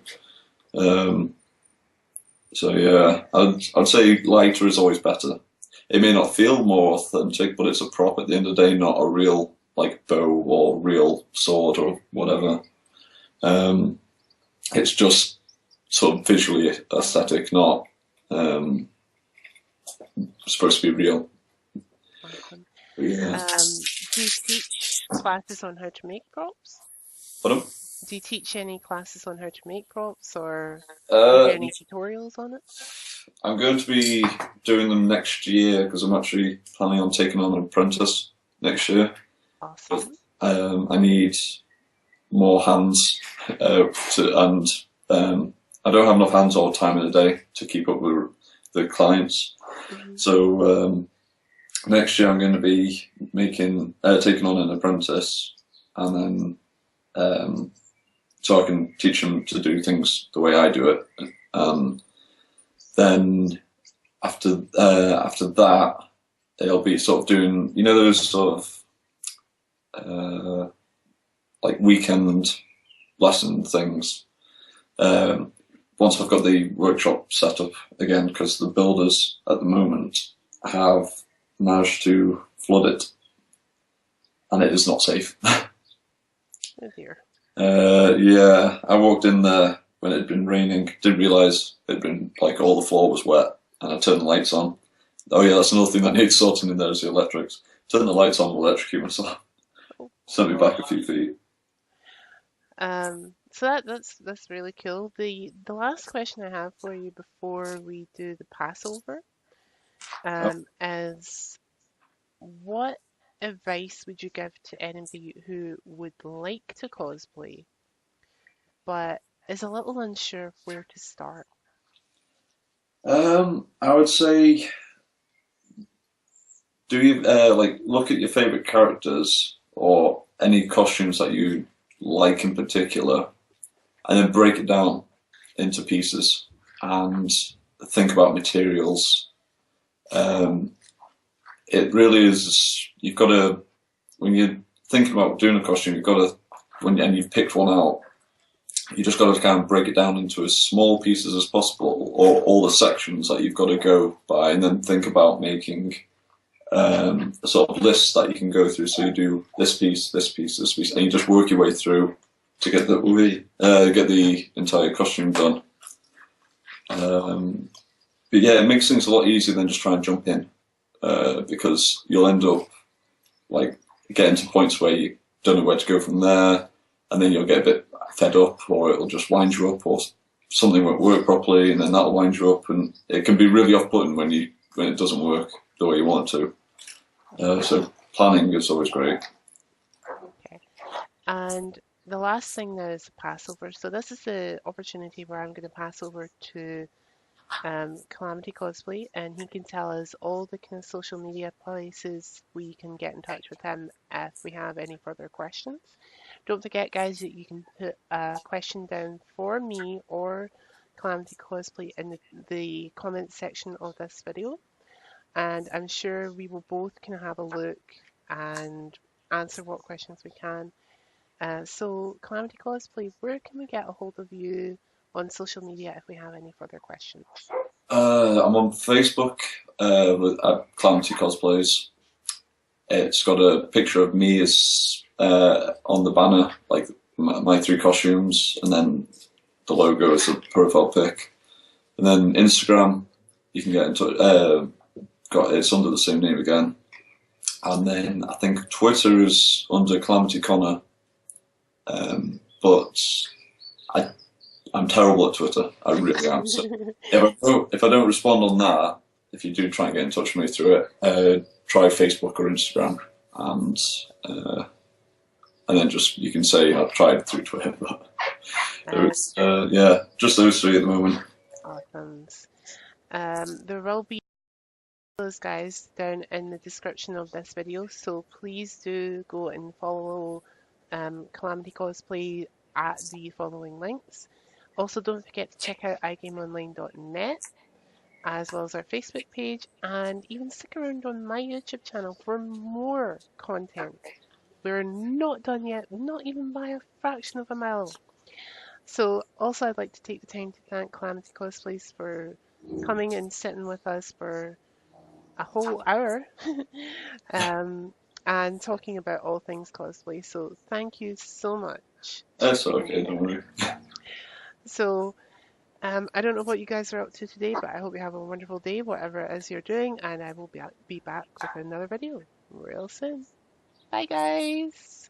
So yeah, I'd say lighter is always better. It may not feel more authentic, but it's a prop at the end of the day, not a real like bow or real sword or whatever. It's just sort of visually aesthetic, not supposed to be real. Awesome. Yeah. Do you teach classes on how to make props? But Do you teach any classes on how to make props, or do you do uh, any tutorials on it? I'm going to be doing them next year because I'm actually planning on taking on an apprentice next year. Awesome. I need more hands and I don't have enough hands all the time in the day to keep up with the clients. Hmm. So next year I'm going to be taking on an apprentice, and then so I can teach them to do things the way I do it. Then after that, they'll be sort of doing those sort of like weekend lesson things. Once I've got the workshop set up again, because the builders at the moment have managed to flood it, and it is not safe. Oh dear. Yeah, I walked in there when it had been raining, didn't realise it had been like all the floor was wet, and I turned the lights on. Oh yeah, that's another thing that needs sorting in there is the electrics. Turn the lights on, will electrocute myself. Oh. Sent me back a few feet. So that's really cool. The last question I have for you before we do the Passover, is what advice would you give to anybody who would like to cosplay but is a little unsure of where to start? I would say, do you like look at your favorite characters or any costumes that you like in particular, and then break it down into pieces and think about materials. Um, it really is. You've got to, when you're thinking about doing a costume, you've got to, and you've picked one out, you just got to kind of break it down into as small pieces as possible, or all the sections that you've got to go by, and then think about making a sort of list that you can go through. So you do this piece, this piece, this piece, and you just work your way through to get the entire costume done. But yeah, it makes things a lot easier than just trying to jump in, because you'll end up like getting to points where you don't know where to go from there, and then you'll get a bit fed up, or it'll just wind you up, or something won't work properly, and then that'll wind you up, and it can be really off-putting when it doesn't work the way you want it to. So planning is always great. Okay. And the last thing now is the Passover. So this is the opportunity where I'm going to pass over to Calamity Cosplay, and he can tell us all the kind of social media places we can get in touch with him if we have any further questions. Don't forget, guys, that you can put a question down for me or Calamity Cosplay in the comments section of this video, and I'm sure we will both kind of have a look and answer what questions we can. So, Calamity Cosplay, where can we get a hold of you on social media if we have any further questions? I'm on Facebook at Calamity Cosplays. It's got a picture of me as on the banner, like my three costumes, and then the logo is a profile pic. And then Instagram, you can get into it's under the same name again. And then I think Twitter is under Calamity Connor, but I'm terrible at Twitter. I really am. So if I don't respond on that, if you do try and get in touch with me through it, try Facebook or Instagram, and then just you can say I've tried through Twitter. But yeah, just those three at the moment. Awesome. There will be those guys down in the description of this video, so please do go and follow Calamity Cosplay at the following links. Also, don't forget to check out iGameOnline.net, as well as our Facebook page, and even stick around on my YouTube channel for more content. We're not done yet, not even by a fraction of a mile. So also I'd like to take the time to thank Calamity Cosplays for coming and sitting with us for a whole hour and talking about all things cosplay. So thank you so much. That's okay, don't worry. So I don't know what you guys are up to today, but I hope you have a wonderful day, whatever it is you're doing, and I will be back with another video real soon. Bye, guys.